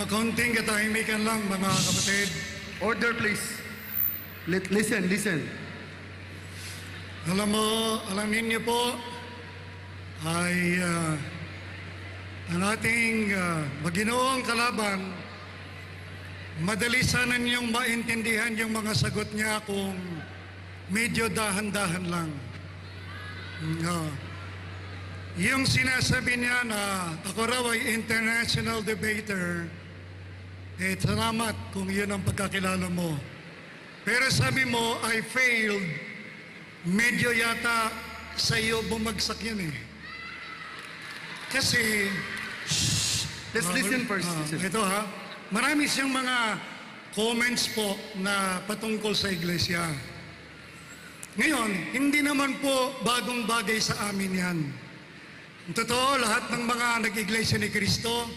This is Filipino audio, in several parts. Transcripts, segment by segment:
Konting katahimikan lang, mga kapatid. Order, please. Listen. Alam ninyo po, ay ang ating maginoong kalaban, madali sana niyong maintindihan yung mga sagot niya kung medyo dahan-dahan lang. Yung sinasabi niya na ako raw ay international debater, salamat kung yun ang pagkakilala mo. Pero sabi mo, I failed. Medyo yata sa iyo bumagsak yun eh. Kasi, Let's listen first. ito marami siyang mga comments po na patungkol sa iglesia. Ngayon, hindi naman po bagong bagay sa amin yan. Totoo, lahat ng mga nag-iglesia ni Kristo,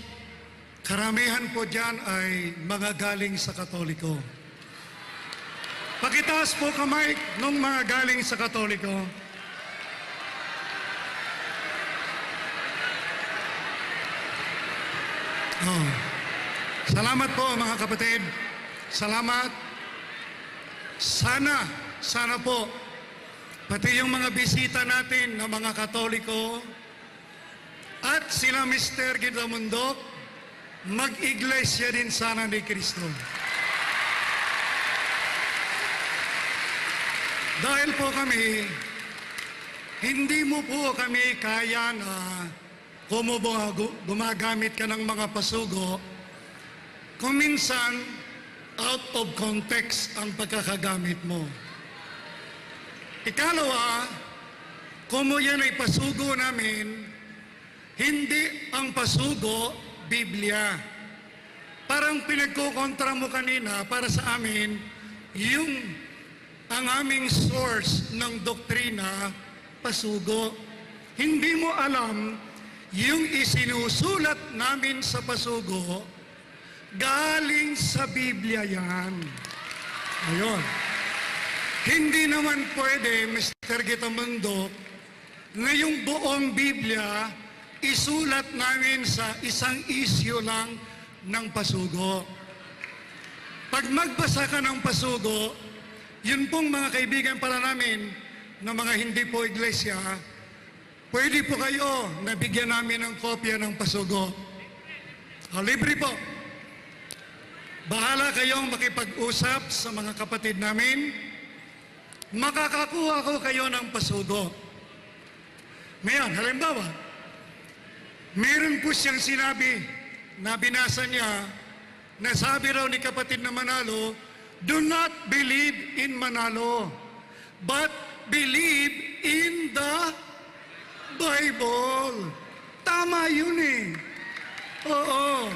karamihan po dyan ay mga galing sa Katoliko. Pakitaas po kamay ng mga galing sa Katoliko. Salamat po mga kapatid. Salamat. Sana po, pati yung mga bisita natin na mga Katoliko, at sila Mr. Gidamundok, mag-iglesia din sana ni Kristo. Dahil po kami, hindi mo po kami kaya na kung gumagamit ka ng mga pasugo, kung minsan out of context ang pagkakagamit mo. Ikalawa, kung yan ay pasugo namin, hindi ang pasugo, Biblia. Parang pinagkukontra mo kanina para sa amin, ang aming source ng doktrina, pasugo. Hindi mo alam, yung isinusulat namin sa pasugo, galing sa Biblia yan. Ayun. Hindi naman pwede, Mr. Gitamundo, na yung buong Biblia, isulat namin sa isang issue lang ng pasugo. Pag magbasa ka ng pasugo, yun pong mga kaibigan pala namin na mga hindi po iglesia, pwede po kayo na bigyan namin ng kopya ng pasugo. Libre po. Bahala kayong makipag-usap sa mga kapatid namin. Makakakuha ko kayo ng pasugo. Ngayon, halimbawa, meron po siyang sinabi na binasa niya, na sabi raw ni kapatid na Manalo, do not believe in Manalo, but believe in the Bible. Tama yun eh. Oo.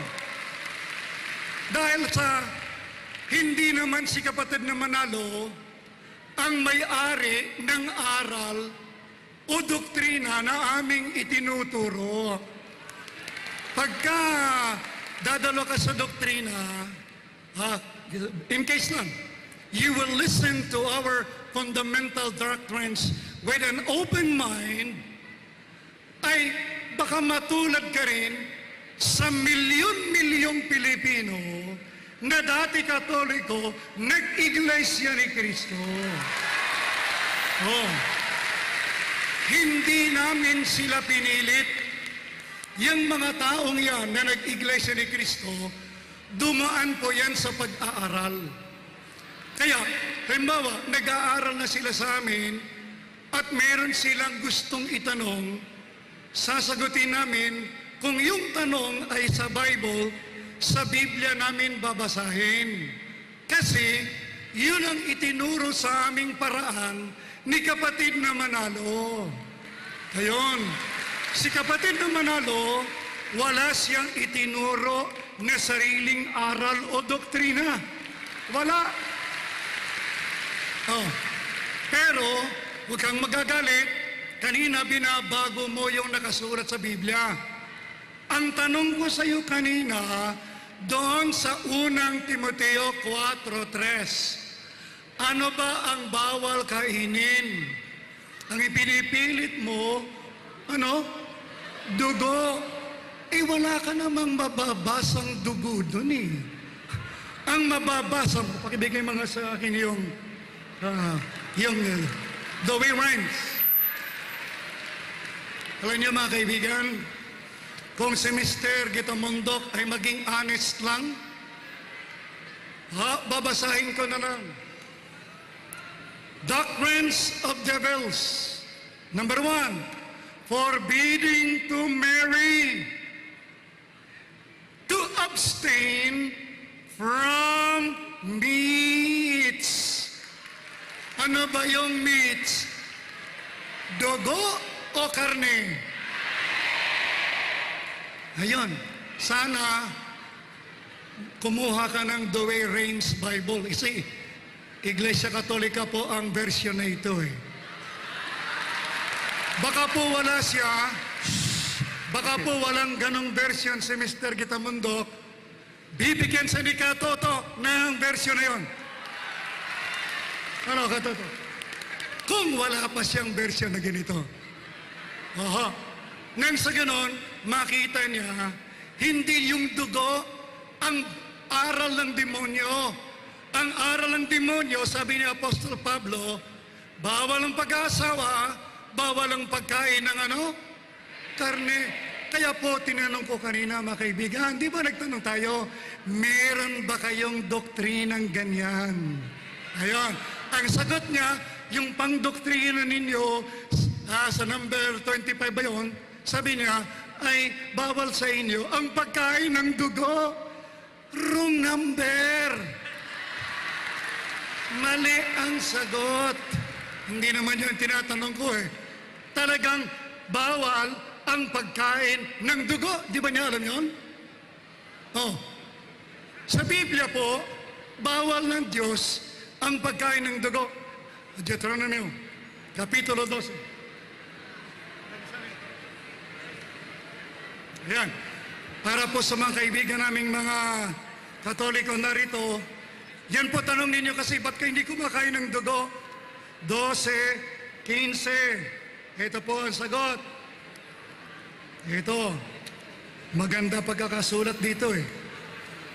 Dahil sa hindi naman si kapatid na Manalo ang may-ari ng aral o doktrina na aming itinuturo. Pagka dadalo ka sa doktrina, in case lang, you will listen to our fundamental doctrines with an open mind, ay baka matulad ka rin sa milyon-milyong Pilipino na dati Katoliko, nag-iglesia ni Kristo. Hindi namin sila pinilit. Yung mga taong yan na nag-iglesia ni Kristo, dumaan po yan sa pag-aaral. Kaya, halimbawa, nag-aaral na sila sa amin at meron silang gustong itanong, sasagutin namin kung yung tanong ay sa Bible, sa Biblia namin babasahin. Kasi, yun ang itinuro sa aming paraan ni kapatid na Manalo. Ayun. Si kapatid na Manalo, wala siyang itinuro na sariling aral o doktrina. Wala. Pero, huwag kang magagalit, kanina binabago mo yung nakasulat sa Biblia. Ang tanong ko sa iyo kanina, doon sa unang Timoteo 4:3, ano ba ang bawal kainin? Ang ipinipilit mo, dugo. wala ka namang mababasang dugo doon eh. Ang mababasa mo, pakibigay mga sa akin yung the way rhymes. Alam niyo mga kaibigan, kung si Mr. Gitamondok ay maging honest lang, babasahin ko na lang. Doctrines of devils. Number 1, forbidding to marry, to abstain from meats. Ano ba yung meats? Dugo o karne? Ayun, sana kumuha ka ng The Way Reigns Bible. Kasi Iglesia Katolika po ang version na ito eh. Baka po wala siya, baka po walang ganong version si Mr. Gitamondok, bibigyan sa ni Katoto ng version na yun. Ano, Katoto? Kung wala pa siyang version na ganito. Aha. Nang sa ganon, makita niya, hindi yung dugo ang aral ng demonyo. Ang aral ng demonyo, sabi ni Apostol Pablo, bawal ang pag-aasawa, bawal ang pagkain ng karne. Kaya po, tinanong ko kanina, mga kaibigan, di ba nagtanong tayo, meron ba kayong doktrinang ganyan? Ayun. Ang sagot niya, yung pang-doktrina ninyo, sa number 25 ba yun, sabi niya, ay bawal sa inyo ang pagkain ng dugo. Wrong number. Mali ang sagot. Hindi naman yun tinatanong ko eh. Talagang bawal ang pagkain ng dugo. Di ba niya alam yun? Oh. Sa Biblia po, bawal ng Diyos ang pagkain ng dugo. Deuteronomy, Kapitulo 12. Ayan. Para po sa mga kaibigan naming mga Katoliko narito, yan po tanong ninyo kasi ba't kayo hindi kumakain ng dugo? 12, 15. Ito po ang sagot. Ito. Maganda pagkakasulat dito eh.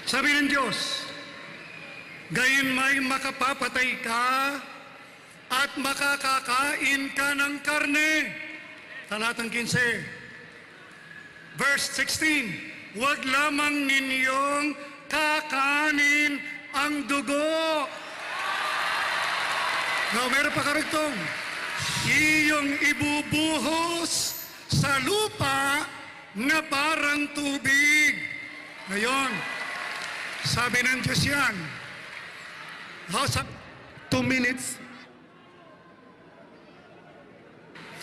Sabi ng Diyos, gayon may makapapatay ka at makakakain ka ng karne. Talatang 15. Verse 16, huwag lamang ninyong kakanin ang dugo. Now, meron pa karugtong. Iyong ibubuhos sa lupa na parang tubig. Ngayon, sabi ng Diyos yan. 2 minutes.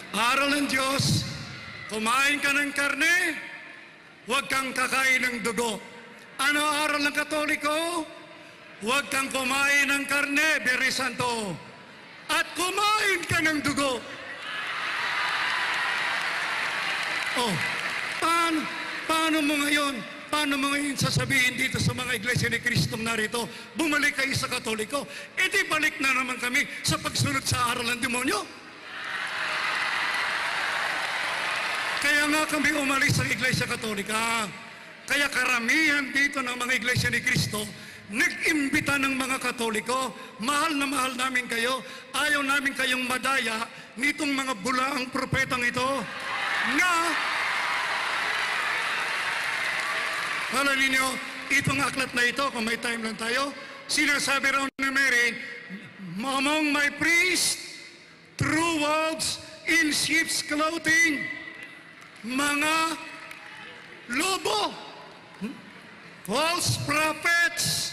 Aral ng Diyos, kumain ka ng karne, huwag kang kakain ng dugo. Ano aral ng Katoliko? Huwag kang kumain ng karne, Biyernes Santo. At kumain ka ng dugo. Oh, paano mo ngayon sasabihin dito sa mga iglesia ni Kristong narito, bumalik kayo sa Katoliko? E di balik na naman kami sa pagsunod sa aral ng demonyo. Kaya nga kami umalis sa Iglesia Katolika. Kaya karamihan dito ng mga iglesia ni Kristo, nag-imbita ng mga Katoliko, mahal na mahal namin kayo, ayaw namin kayong madaya nitong mga bulaang propetang ito, na, alam ninyo, itong aklat na ito, kung may time lang tayo, sinasabi raw ni Mary, among my priests, true wolves in sheep's clothing, mga lobo, false prophets,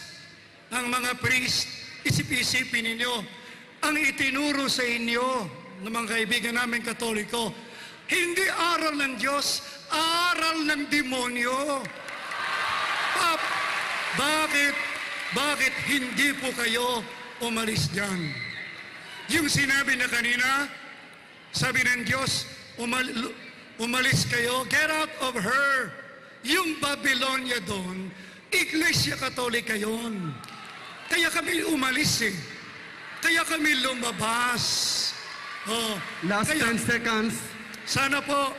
ang mga priest, isip-isipin ninyo, ang itinuro sa inyo ng mga kaibigan namin Katoliko, hindi aral ng Diyos, aral ng demonyo. Bakit hindi po kayo umalis dyan? Yung sinabi na kanina, sabi ng Diyos, umalis kayo, get out of her. Yung Babylonia doon, Iglesia Katolika yun. Kaya kami umalis eh. Kaya kami lumabas. Oh, Last kaya, 10 seconds. sana po,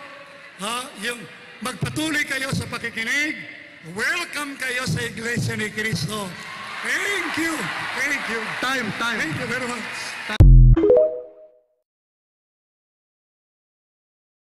magpatuloy kayo sa pakikinig. Welcome kayo sa Iglesia ni Cristo. Thank you. Thank you. Time. Thank you very much.